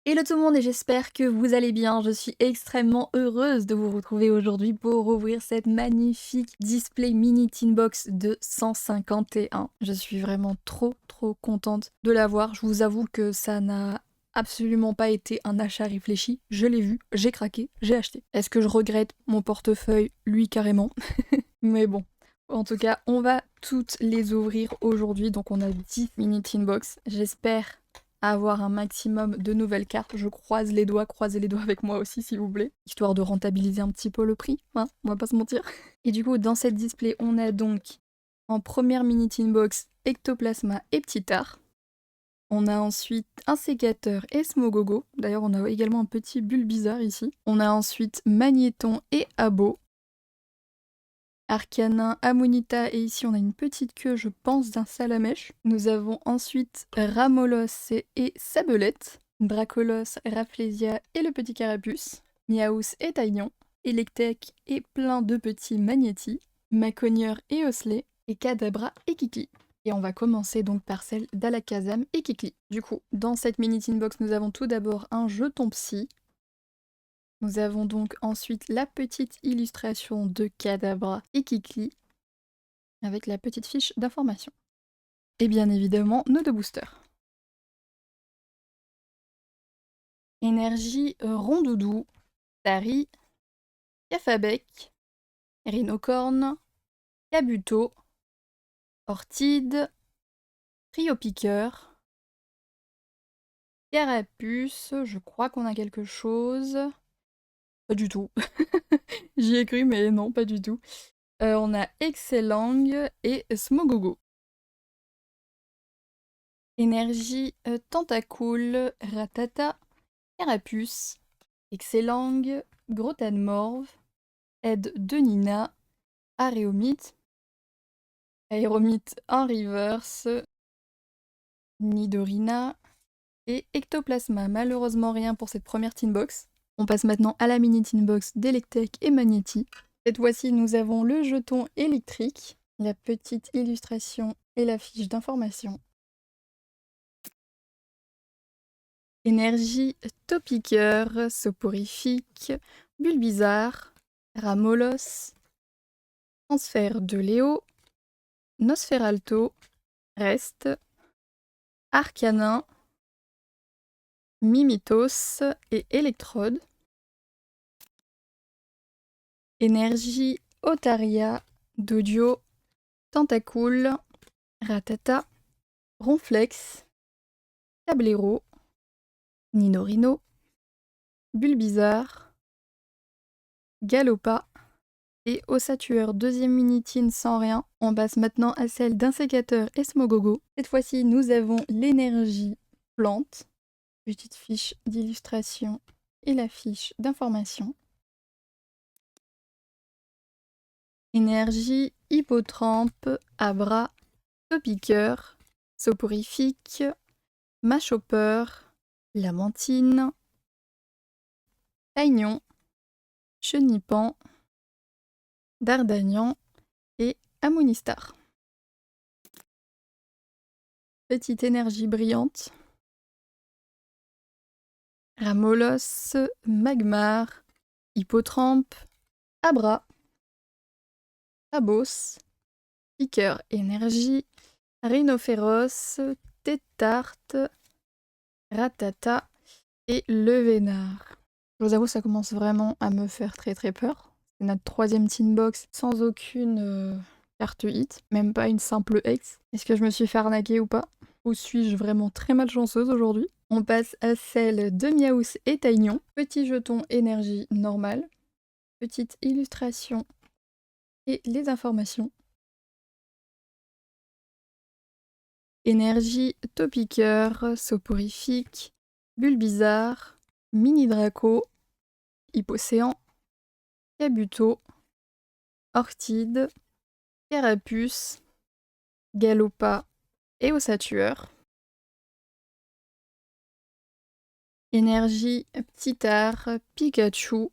Hello tout le monde et j'espère que vous allez bien. Je suis extrêmement heureuse de vous retrouver aujourd'hui pour ouvrir cette magnifique display mini tin box de 151. Je suis vraiment trop contente de l'avoir. Je vous avoue que ça n'a absolument pas été un achat réfléchi. Je l'ai vu, j'ai craqué, j'ai acheté. Est-ce que je regrette mon portefeuille? Lui carrément. Mais bon. En tout cas, on va toutes les ouvrir aujourd'hui. Donc on a 10 mini tin box. J'espère avoir un maximum de nouvelles cartes. Je croise les doigts, croisez les doigts avec moi aussi s'il vous plaît, histoire de rentabiliser un petit peu le prix, hein, on va pas se mentir. Et du coup, dans cette display, on a donc en première mini tin box Ectoplasma et Ptitard. On a ensuite un sécateur et Smogogo. D'ailleurs, on a également un petit Bulbizarre ici. On a ensuite Magnéton et Abo. Arcanin, Amonita, et ici on a une petite queue, je pense, d'un Salamèche. Nous avons ensuite Ramolos et Sabelette, Dracolos, Rafflesia et le petit Carapuce, Miaous et Taignon, Electek et plein de petits Magnétis, Maconieur et Osley, et Kadabra et Kikli. Et on va commencer donc par celle d'Alakazam et Kikli. Du coup, dans cette mini tin box, nous avons tout d'abord un jeton psy. Nous avons donc ensuite la petite illustration de Kadabra et Kikli, avec la petite fiche d'information. Et bien évidemment, nos deux boosters. Énergie Rondoudou, Tari, Cafabec, Rhinocorne, Kabuto, Ortide, Triopiqueur, Carapuce, je crois qu'on a quelque chose. Pas du tout. J'y ai cru, mais non, pas du tout. On a Excellang et Smogogo. Énergie Tentacool, Ratata, Carapuce, Excellang, Grotanmorve, Aide de Nina, Aréomite, Aéromite en reverse, Nidorina et Ectoplasma. Malheureusement rien pour cette première tin box. On passe maintenant à la mini tin box d'Electek et Magnéti. Cette fois-ci nous avons le jeton électrique, la petite illustration et la fiche d'information. Énergie Topiqueur, Soporifique, Bulbizarre, Ramolos, Transfert de Léo, Nosferalto, Reste, Arcanin, Mimitos et Electrode. Énergie Otaria, Dodio, Tentacool, Ratata, Ronflex, Tablero, Ninorino, Bulbizarre, Galopa et Ossatueur deuxième minitine sans rien. On passe maintenant à celle d'un sécateur et Smogogo. Cette fois-ci, nous avons l'énergie plante, petite fiche d'illustration et la fiche d'information. Énergie Hippotrampe, Abra, Topiqueur, Soporifique, Machopper, Lamantine, Taignon, Chenipan, Dardagnan et Amonistar. Petite énergie brillante, Ramolos, Magmar, Hippotrampe, Abra, Abos, Piqueur énergie, Rhinophéros, Tétarte, Ratata et Le Vénard. Je vous avoue, ça commence vraiment à me faire très peur. C'est notre troisième tin box sans aucune carte hit, même pas une simple X. Est-ce que je me suis fait arnaquer ou pas? Ou suis-je vraiment très malchanceuse aujourd'hui? On passe à celle de Miaous et Taignon. Petit jeton énergie normale. Petite illustration et les informations. Énergie Topiqueur, Soporifique, Bulbizarre, Mini Draco, Hippocéan, Kabuto, Ortide, Carapuce, Galopa et Ossatueur. Énergie Ptitard, Pikachu,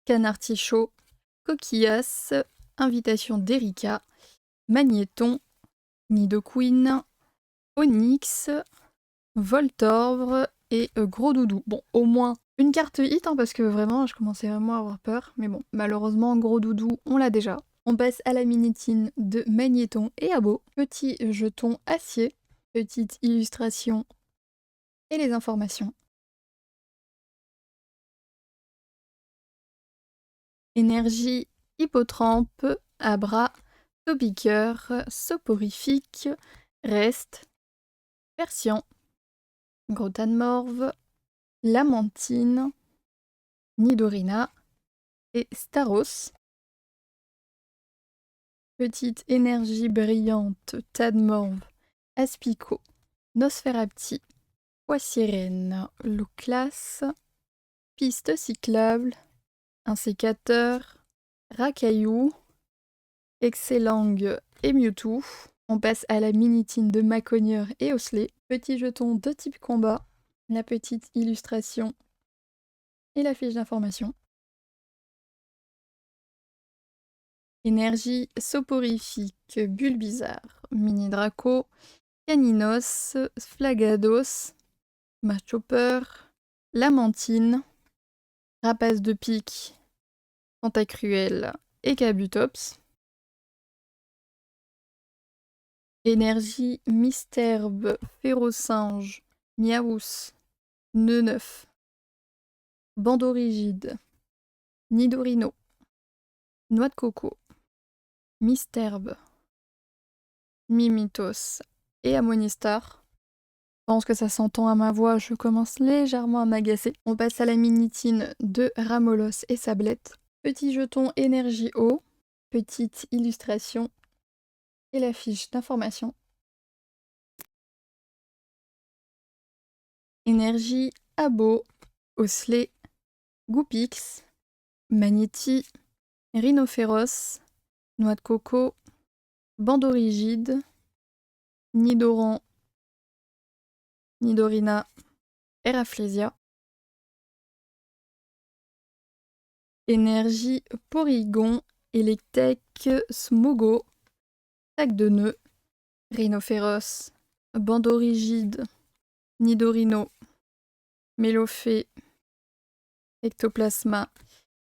Canartichaud, Coquillas, Invitation d'Erika, Magnéton, Nidoqueen, Onyx, Voltorb et Gros Doudou. Bon, au moins une carte hit, hein, parce que vraiment, je commençais vraiment à avoir peur. Mais bon, malheureusement, Gros Doudou, on l'a déjà. On passe à la minitine de Magnéton et Abo. Petit jeton acier, petite illustration et les informations. Énergie Hippotrampe, Abra, Topiqueur, Soporifique, Reste, Persian, Gros Morve, Lamantine, Nidorina et Staros. Petite énergie brillante, Tadmorve, Aspico, Nosferapti, Poissirène, Louclas, Piste cyclable, un sécateur, Racaillou, Excellang et Mewtwo. On passe à la minitine de Macogneur et Osley. Petit jeton de type combat, la petite illustration et la fiche d'information. Énergie soporifique, Bulbizarre, Mini Draco, Caninos, Flagados, Machopper, Lamantine, Rapace de pique, Tentacruel et Kabutops. Énergie Misterbe, Férocinge, Miaous, Neuf, Bandorigide, Nidorino, Noix de coco, Misterbe, Mimitos et Amonistar. Je pense que ça s'entend à ma voix, je commence légèrement à m'agacer. On passe à la minitine de Ramolos et Sablette. Petit jeton énergie eau, petite illustration et la fiche d'information. Énergie Abo, Osley, Goupix, Magnéti, Rhinophéros, Noix de coco, Bandorigide, Nidoran, Nidorina, Eraflesia. Énergie Porygon, Electek, Smogo, Sac de nœud, Rhinophéros, Bandorigide, Nidorino, Mélophée, Ectoplasma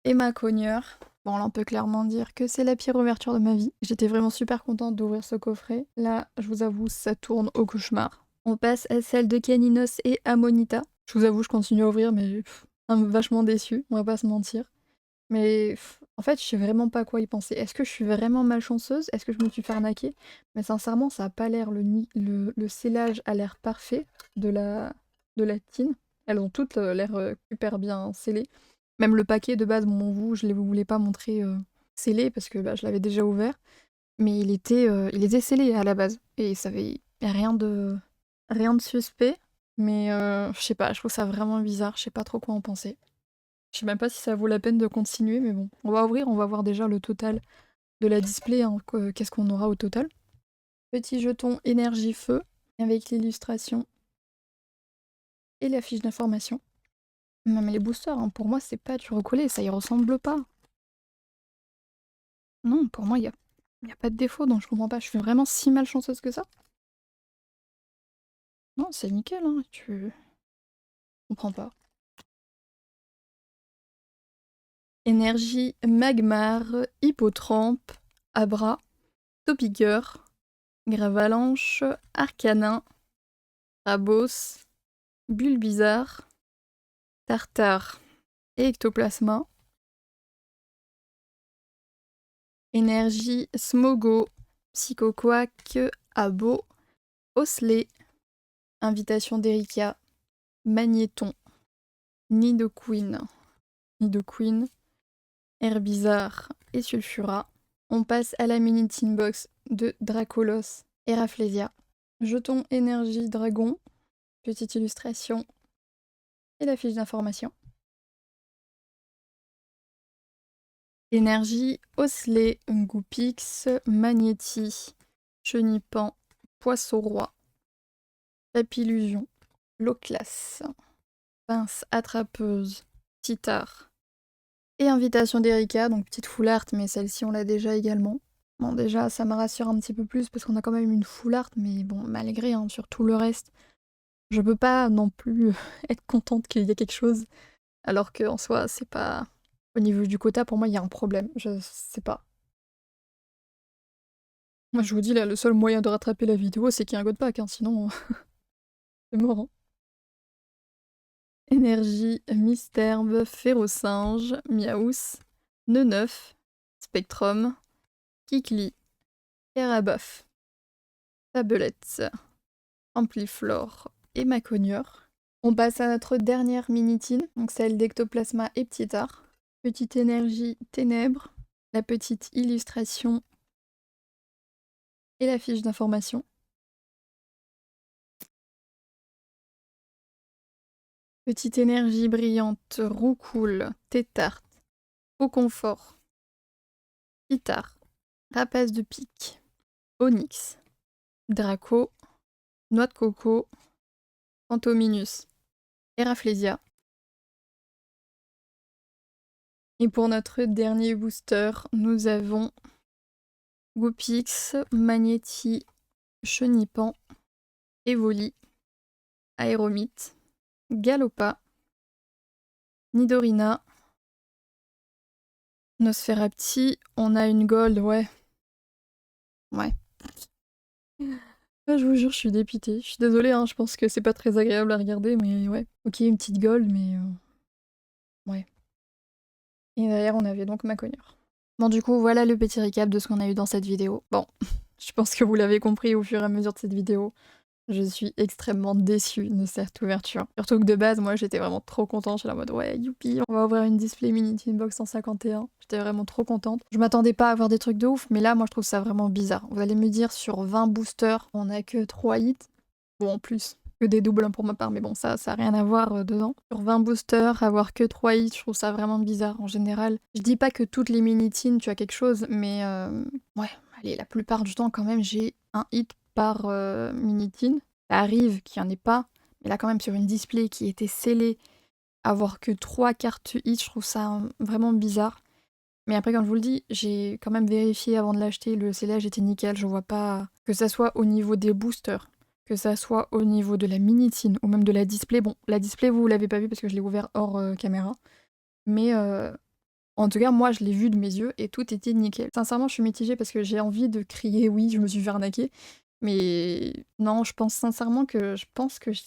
et Macogneur. Bon, là on peut clairement dire que c'est la pire ouverture de ma vie. J'étais vraiment super contente d'ouvrir ce coffret. Là, je vous avoue, ça tourne au cauchemar. On passe à celle de Caninos et Amonita. Je vous avoue, je continue à ouvrir, mais vachement déçue, on va pas se mentir. Mais en fait, je sais vraiment pas quoi y penser. Est-ce que je suis vraiment malchanceuse? Est-ce que je me suis fait arnaquer? Mais sincèrement, ça a pas l'air... Le scellage a l'air parfait de la tine. Elles ont toutes l'air super bien scellées. Même le paquet de base, bon, je ne voulais pas montrer scellé parce que je l'avais déjà ouvert. Mais il était scellé à la base. Et ça avait rien de suspect. Mais je sais pas, je trouve ça vraiment bizarre. Je sais pas trop quoi en penser. Je sais même pas si ça vaut la peine de continuer, mais bon. On va ouvrir, on va voir déjà le total de la display, hein, qu'est-ce qu'on aura au total. Petit jeton énergie feu, avec l'illustration et la fiche d'information. Non mais les boosters, hein, pour moi c'est pas du recollé, ça y ressemble pas. Non, pour moi y a pas de défaut, donc je comprends pas, je suis vraiment si malchanceuse que ça. Non, c'est nickel, hein, tu... comprends pas. Énergie Magmar, Hippotrampe, Abra, Topiqueur, Gravalanche, Arcanin, Rabos, Bulbizarre, Tartare et Ectoplasma. Énergie Smogo, Psychoquack, Abo, Osley, Invitation d'Erika, Magnéton, Nidoqueen, Herbizarre et Sulfura. On passe à la mini tin box de Dracolos et Rafflesia. Jeton énergie dragon, petite illustration et la fiche d'information. Énergie Osley, Goupix, Magnéti, Chenipan, Poisson-Roi, Papillusion, Loclas, Pince attrapeuse, Titar et Invitation d'Erika, donc petite full art, mais celle-ci on l'a déjà également. Bon, déjà ça me rassure un petit peu plus parce qu'on a quand même une full art, mais bon, malgré, hein, sur tout le reste, Je peux pas non plus être contente qu'il y ait quelque chose, alors qu'en soi, c'est pas... Au niveau du quota, pour moi, il y a un problème. Je sais pas. Moi, je vous dis, là, le seul moyen de rattraper la vidéo, c'est qu'il y ait un god pack, hein, sinon, c'est mort. Hein. Énergie, Misterbe, Férocinge, Miaous, Neneuf, Spectrum, Kikli, Carabof, Tabelette, Ampliflore et Maconieur. On passe à notre dernière minitine, donc celle d'Ectoplasma et Ptitard. Petite énergie Ténèbres, la petite illustration et la fiche d'information. Petite énergie brillante, Roucoule, Tétarte, Au confort, Ptitard, Rapace de pique, Onyx, Draco, Noix de coco, Phantominus et Rafflesia. Et pour notre dernier booster, nous avons Goopix, Magnéti, Chenipan, Evoli, Aéromite, Galopa, Nidorina, Nosferapti. On a une gold, ouais. Ouais. Ah, je vous jure, je suis dépitée. Je suis désolée, hein, je pense que c'est pas très agréable à regarder, mais ouais. Ok, une petite gold, mais... ouais. Et derrière, on avait donc Maconieur. Bon, du coup, voilà le petit récap de ce qu'on a eu dans cette vidéo. Bon, je pense que vous l'avez compris au fur et à mesure de cette vidéo. Je suis extrêmement déçue de cette ouverture. Surtout que de base, moi, j'étais vraiment trop contente. J'étais en mode, ouais, youpi, on va ouvrir une display mini Tinbox 151. J'étais vraiment trop contente. Je m'attendais pas à avoir des trucs de ouf, mais là, moi, je trouve ça vraiment bizarre. Vous allez me dire, sur 20 boosters, on a que 3 hits. Bon, en plus, que des doubles hein, pour ma part, mais bon, ça a rien à voir dedans. Sur 20 boosters, avoir que 3 hits, je trouve ça vraiment bizarre en général. Je dis pas que toutes les mini-teens, tu as quelque chose, mais ouais, allez, la plupart du temps, quand même, j'ai un hit par mini-teen. Ça arrive qu'il n'y en ait pas, mais là, quand même, sur une display qui était scellée, avoir que 3 cartes hits, je trouve ça vraiment bizarre. Mais après, comme je vous le dis, j'ai quand même vérifié avant de l'acheter, le scellage était nickel, je vois pas... Que ça soit au niveau des boosters, que ça soit au niveau de la mini-tine ou même de la display. Bon, la display, vous l'avez pas vu parce que je l'ai ouvert hors caméra. Mais en tout cas, moi, je l'ai vu de mes yeux et tout était nickel. Sincèrement, je suis mitigée parce que j'ai envie de crier oui, je me suis fait arnaquer. Mais non, je pense sincèrement que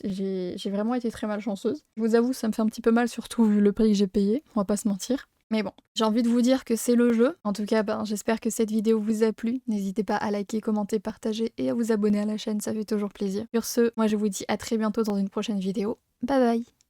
j'ai vraiment été très malchanceuse. Je vous avoue, ça me fait un petit peu mal, surtout vu le prix que j'ai payé, on va pas se mentir. Mais bon, j'ai envie de vous dire que c'est le jeu. En tout cas, ben, j'espère que cette vidéo vous a plu. N'hésitez pas à liker, commenter, partager et à vous abonner à la chaîne, ça fait toujours plaisir. Sur ce, moi je vous dis à très bientôt dans une prochaine vidéo. Bye bye!